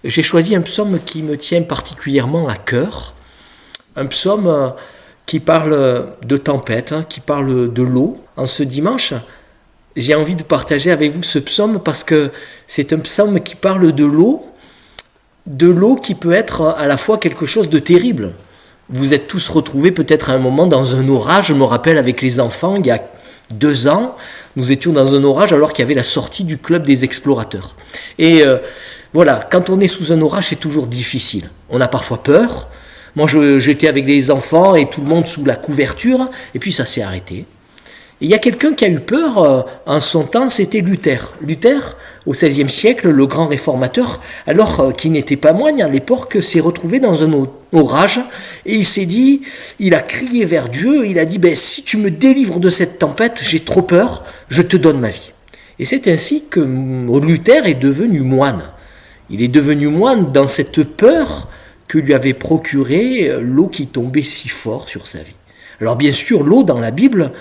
j'ai choisi un psaume qui me tient particulièrement à cœur, un psaume qui parle de tempête, qui parle de l'eau. En ce dimanche, j'ai envie de partager avec vous ce psaume parce que c'est un psaume qui parle de l'eau qui peut être à la fois quelque chose de terrible. Vous êtes tous retrouvés peut-être à un moment dans un orage. Je me rappelle avec les enfants, il y a 2 ans, nous étions dans un orage alors qu'il y avait la sortie du club des explorateurs. Et voilà, quand on est sous un orage, c'est toujours difficile. On a parfois peur. Moi, j'étais avec des enfants et tout le monde sous la couverture, et puis ça s'est arrêté. Et il y a quelqu'un qui a eu peur en son temps, c'était Luther. Luther, au XVIe siècle, le grand réformateur, alors qu'il n'était pas moine à l'époque, s'est retrouvé dans un orage, et il s'est dit, il a crié vers Dieu, il a dit, si tu me délivres de cette tempête, j'ai trop peur, je te donne ma vie. Et c'est ainsi que Luther est devenu moine. Il est devenu moine dans cette peur que lui avait procuré l'eau qui tombait si fort sur sa vie. Alors bien sûr, l'eau dans la Bible,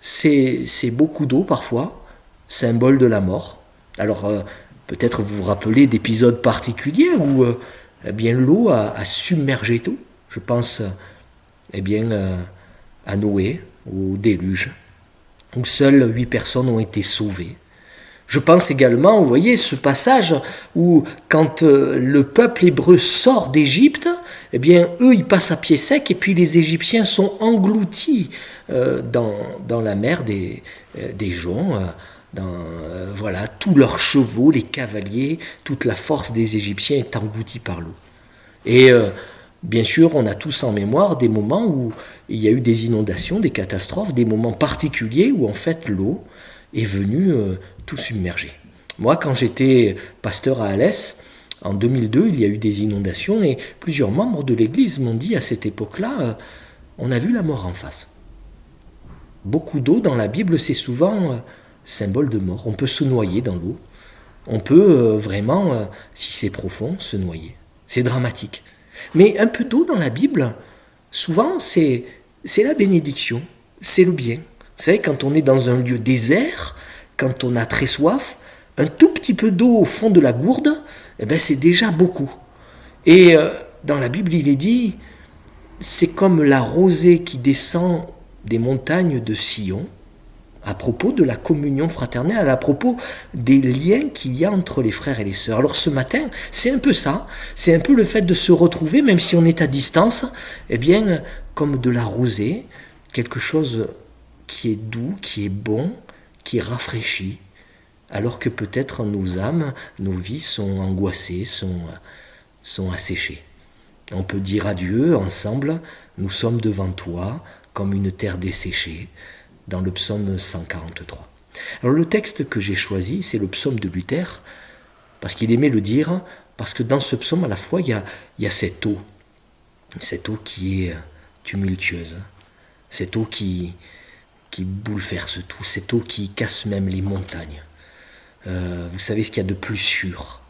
c'est beaucoup d'eau parfois, symbole de la mort. Alors peut-être vous vous rappelez d'épisodes particuliers où l'eau a submergé tout. Je pense à Noé, au déluge, où seules 8 personnes ont été sauvées. Je pense également, vous voyez, ce passage où quand le peuple hébreu sort d'Égypte, eux, ils passent à pied sec et puis les Égyptiens sont engloutis dans la mer des joncs, tous leurs chevaux, les cavaliers, toute la force des Égyptiens est engloutie par l'eau. Et bien sûr, on a tous en mémoire des moments où il y a eu des inondations, des catastrophes, des moments particuliers où en fait l'eau est venue tout submerger. Moi, quand j'étais pasteur à Alès, en 2002, il y a eu des inondations et plusieurs membres de l'église m'ont dit à cette époque-là, on a vu la mort en face. Beaucoup d'eau dans la Bible, c'est souvent symbole de mort. On peut se noyer dans l'eau. On peut vraiment, si c'est profond, se noyer. C'est dramatique. Mais un peu d'eau dans la Bible, souvent, c'est la bénédiction, c'est le bien. Vous savez, quand on est dans un lieu désert, quand on a très soif, un tout petit peu d'eau au fond de la gourde, c'est déjà beaucoup. Et dans la Bible, il est dit, c'est comme la rosée qui descend des montagnes de Sion, à propos de la communion fraternelle, à propos des liens qu'il y a entre les frères et les sœurs. Alors ce matin, c'est un peu ça, c'est un peu le fait de se retrouver, même si on est à distance, comme de la rosée, quelque chose qui est doux, qui est bon, qui rafraîchit, alors que peut-être nos âmes, nos vies sont angoissées, sont asséchées. On peut dire à Dieu ensemble, nous sommes devant toi comme une terre desséchée, dans le psaume 143. Alors le texte que j'ai choisi, c'est le psaume de Luther, parce qu'il aimait le dire, parce que dans ce psaume, à la fois, il y a cette eau qui est tumultueuse, cette eau qui bouleverse tout, cette eau qui casse même les montagnes. Vous savez ce qu'il y a de plus sûr,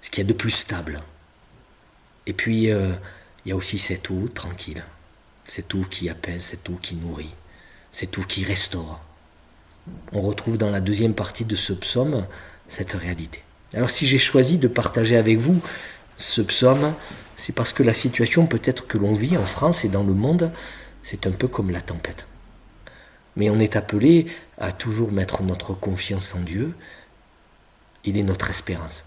ce qu'il y a de plus stable. Et puis, il y a aussi cette eau tranquille, cette eau qui apaise, cette eau qui nourrit, cette eau qui restaure. On retrouve dans la deuxième partie de ce psaume cette réalité. Alors si j'ai choisi de partager avec vous ce psaume, c'est parce que la situation peut-être que l'on vit en France et dans le monde, c'est un peu comme la tempête. Mais on est appelé à toujours mettre notre confiance en Dieu. Il est notre espérance.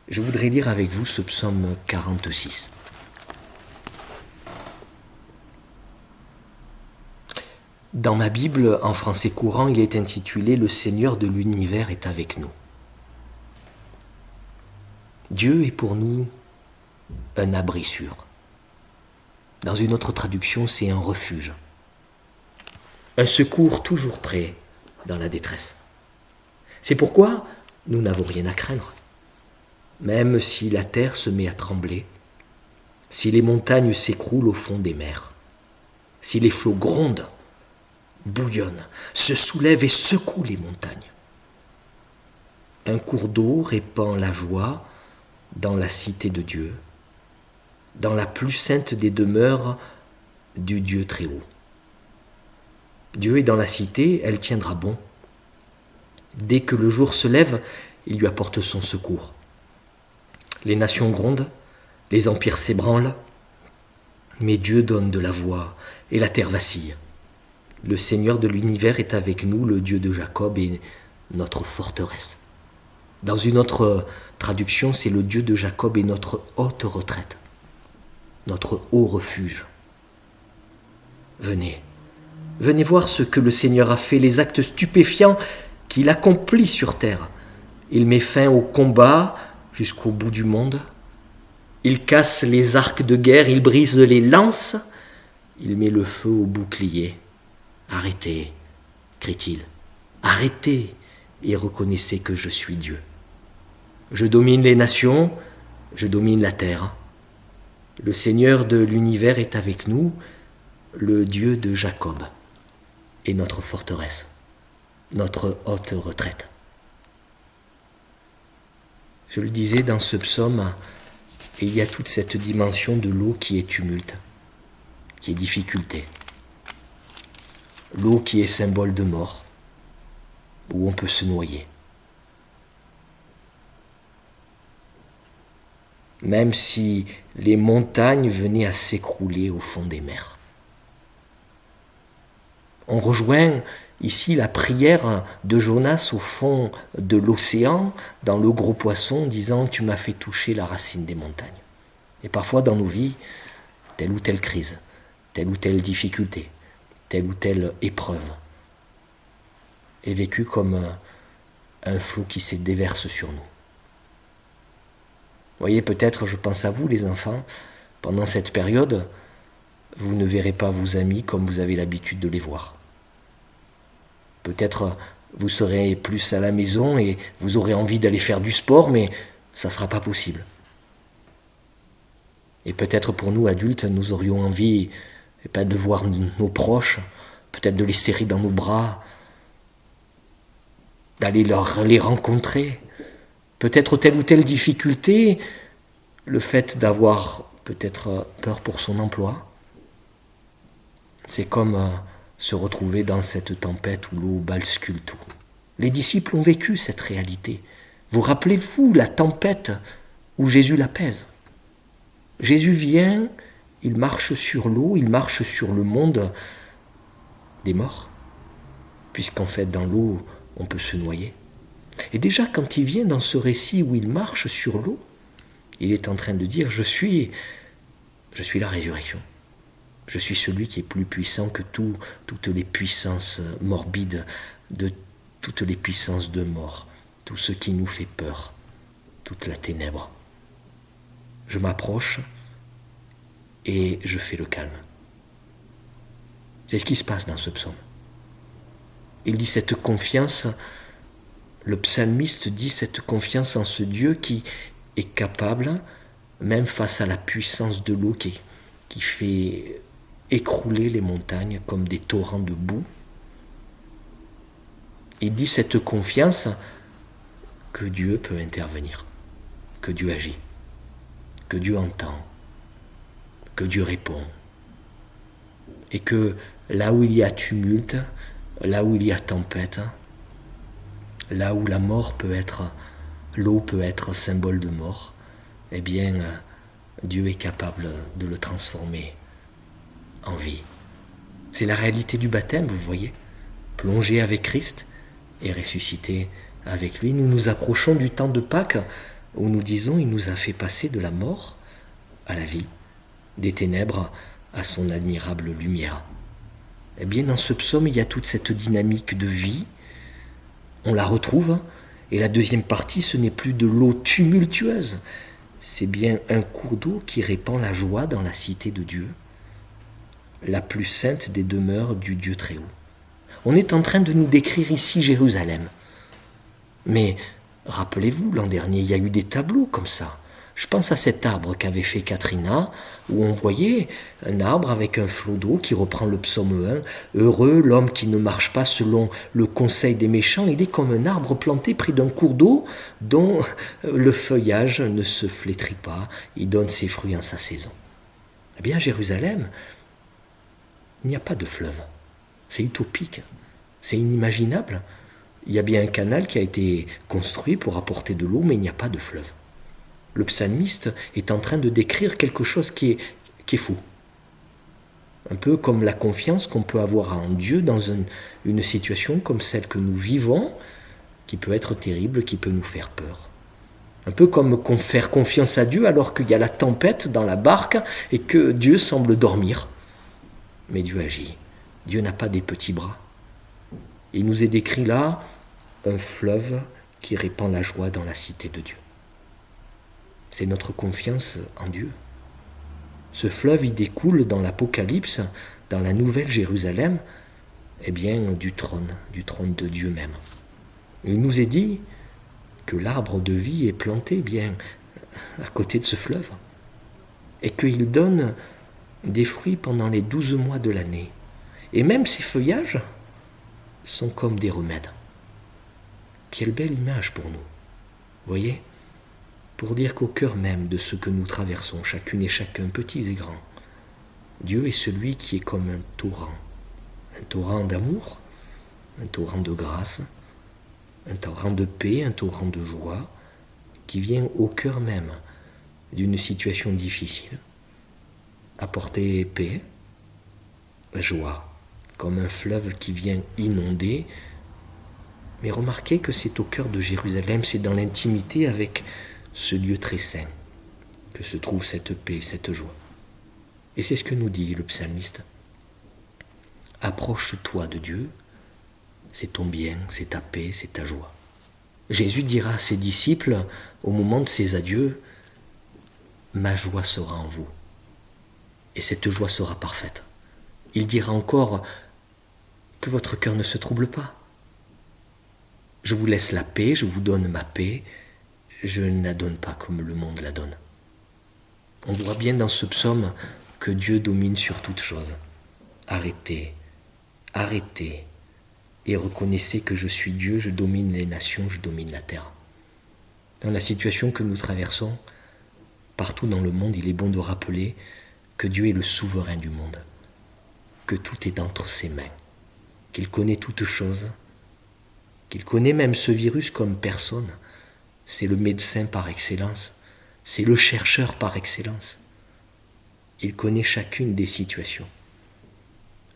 Je voudrais lire avec vous ce psaume 46. Dans ma Bible, en français courant, il est intitulé « Le Seigneur de l'univers est avec nous ». Dieu est pour nous un abri sûr. Dans une autre traduction, c'est un refuge. Un secours toujours prêt dans la détresse. C'est pourquoi nous n'avons rien à craindre. Même si la terre se met à trembler, si les montagnes s'écroulent au fond des mers, si les flots grondent, bouillonnent, se soulèvent et secouent les montagnes. Un cours d'eau répand la joie dans la cité de Dieu, dans la plus sainte des demeures du Dieu très haut. Dieu est dans la cité, elle tiendra bon. Dès que le jour se lève, il lui apporte son secours. Les nations grondent, les empires s'ébranlent, mais Dieu donne de la voix et la terre vacille. Le Seigneur de l'univers est avec nous, le Dieu de Jacob est notre forteresse. Dans une autre traduction, c'est le Dieu de Jacob est notre haute retraite, notre haut refuge. Venez, venez voir ce que le Seigneur a fait, les actes stupéfiants qu'il accomplit sur terre. Il met fin au combat jusqu'au bout du monde. Il casse les arcs de guerre, il brise les lances, il met le feu au bouclier. Arrêtez, crie-t-il, arrêtez et reconnaissez que je suis Dieu. Je domine les nations, je domine la terre. Le Seigneur de l'univers est avec nous, le Dieu de Jacob est notre forteresse, notre haute retraite. Je le disais dans ce psaume, il y a toute cette dimension de l'eau qui est tumulte, qui est difficulté. L'eau qui est symbole de mort, où on peut se noyer. Même si les montagnes venaient à s'écrouler au fond des mers. On rejoint ici la prière de Jonas au fond de l'océan, dans le gros poisson, disant « Tu m'as fait toucher la racine des montagnes ». Et parfois dans nos vies, telle ou telle crise, telle ou telle difficulté, telle ou telle épreuve est vécue comme un flot qui se déverse sur nous. Vous voyez, peut-être, je pense à vous les enfants, pendant cette période, vous ne verrez pas vos amis comme vous avez l'habitude de les voir. Peut-être vous serez plus à la maison et vous aurez envie d'aller faire du sport, mais ça ne sera pas possible. Et peut-être pour nous adultes, nous aurions envie de voir nos proches, peut-être de les serrer dans nos bras, d'aller les rencontrer. Peut-être telle ou telle difficulté, le fait d'avoir peut-être peur pour son emploi. C'est comme se retrouver dans cette tempête où l'eau bascule tout. Les disciples ont vécu cette réalité. Vous rappelez-vous la tempête où Jésus l'apaise? Jésus vient, il marche sur l'eau, il marche sur le monde des morts, puisqu'en fait dans l'eau, on peut se noyer. Et déjà quand il vient dans ce récit où il marche sur l'eau, il est en train de dire « Je suis la résurrection. Je suis celui qui est plus puissant que toutes les puissances morbides, de toutes les puissances de mort, tout ce qui nous fait peur, toute la ténèbre. Je m'approche et je fais le calme. » C'est ce qui se passe dans ce psaume. Il dit cette confiance, le psalmiste dit cette confiance en ce Dieu qui est capable, même face à la puissance de l'eau qui fait écrouler les montagnes comme des torrents de boue. Il dit cette confiance que Dieu peut intervenir, que Dieu agit, que Dieu entend, que Dieu répond. Et que là où il y a tumulte, là où il y a tempête, là où la mort peut être, l'eau peut être symbole de mort, eh bien, Dieu est capable de le transformer en vie. C'est la réalité du baptême, vous voyez. Plonger avec Christ et ressusciter avec lui. Nous nous approchons du temps de Pâques où nous disons, il nous a fait passer de la mort à la vie, des ténèbres à son admirable lumière. Eh bien, dans ce psaume, il y a toute cette dynamique de vie. On la retrouve. Et la deuxième partie, ce n'est plus de l'eau tumultueuse. C'est bien un cours d'eau qui répand la joie dans la cité de Dieu, la plus sainte des demeures du Dieu très haut. On est en train de nous décrire ici Jérusalem. Mais rappelez-vous, l'an dernier, il y a eu des tableaux comme ça. Je pense à cet arbre qu'avait fait Katrina, où on voyait un arbre avec un flot d'eau qui reprend le psaume 1. Heureux l'homme qui ne marche pas selon le conseil des méchants. Il est comme un arbre planté près d'un cours d'eau dont le feuillage ne se flétrit pas. Il donne ses fruits en sa saison. Eh bien, à Jérusalem, il n'y a pas de fleuve. C'est utopique. C'est inimaginable. Il y a bien un canal qui a été construit pour apporter de l'eau, mais il n'y a pas de fleuve. Le psalmiste est en train de décrire quelque chose qui est fou. Un peu comme la confiance qu'on peut avoir en Dieu dans une situation comme celle que nous vivons, qui peut être terrible, qui peut nous faire peur. Un peu comme faire confiance à Dieu alors qu'il y a la tempête dans la barque et que Dieu semble dormir. Mais Dieu agit. Dieu n'a pas des petits bras. Il nous est décrit là un fleuve qui répand la joie dans la cité de Dieu. C'est notre confiance en Dieu. Ce fleuve, il découle dans l'Apocalypse, dans la Nouvelle Jérusalem, du trône de Dieu même. Il nous est dit que l'arbre de vie est planté à côté de ce fleuve et qu'il donne des fruits pendant les 12 mois de l'année. Et même ses feuillages sont comme des remèdes. Quelle belle image pour nous, voyez, pour dire qu'au cœur même de ce que nous traversons, chacune et chacun, petits et grands, Dieu est celui qui est comme un torrent d'amour, un torrent de grâce, un torrent de paix, un torrent de joie, qui vient au cœur même d'une situation difficile, apporter paix, joie, comme un fleuve qui vient inonder. Mais remarquez que c'est au cœur de Jérusalem, c'est dans l'intimité avec ce lieu très saint que se trouve cette paix, cette joie. Et c'est ce que nous dit le psalmiste. Approche-toi de Dieu, c'est ton bien, c'est ta paix, c'est ta joie. Jésus dira à ses disciples, au moment de ses adieux, « Ma joie sera en vous. » Et cette joie sera parfaite. Il dira encore que votre cœur ne se trouble pas. Je vous laisse la paix, je vous donne ma paix, je ne la donne pas comme le monde la donne. On voit bien dans ce psaume que Dieu domine sur toute chose. Arrêtez et reconnaissez que je suis Dieu, je domine les nations, je domine la terre. Dans la situation que nous traversons, partout dans le monde, il est bon de rappeler que Dieu est le souverain du monde, que tout est entre ses mains, qu'il connaît toutes choses, qu'il connaît même ce virus comme personne. C'est le médecin par excellence, c'est le chercheur par excellence. Il connaît chacune des situations.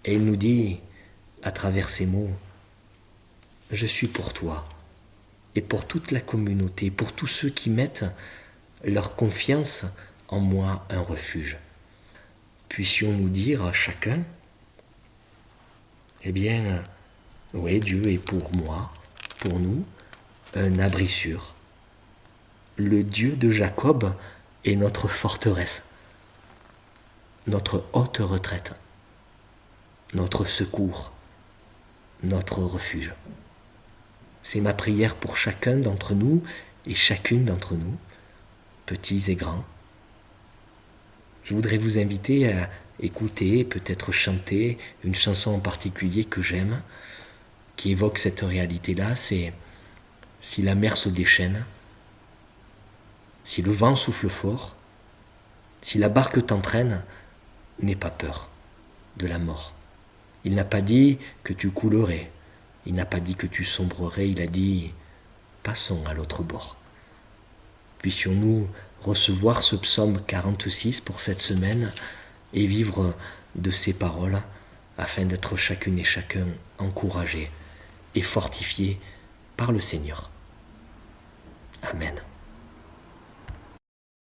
Et il nous dit, à travers ces mots, « Je suis pour toi et pour toute la communauté, pour tous ceux qui mettent leur confiance en moi un refuge. » Puissions-nous dire à chacun, oui, Dieu est pour moi, pour nous, un abri sûr. Le Dieu de Jacob est notre forteresse, notre haute retraite, notre secours, notre refuge. C'est ma prière pour chacun d'entre nous et chacune d'entre nous, petits et grands. Je voudrais vous inviter à écouter, peut-être chanter une chanson en particulier que j'aime, qui évoque cette réalité-là, c'est « Si la mer se déchaîne, si le vent souffle fort, si la barque t'entraîne, n'aie pas peur de la mort. » Il n'a pas dit que tu coulerais, il n'a pas dit que tu sombrerais, il a dit « Passons à l'autre bord ». Puissions-nous recevoir ce psaume 46 pour cette semaine et vivre de ces paroles afin d'être chacune et chacun encouragés et fortifiés par le Seigneur. Amen.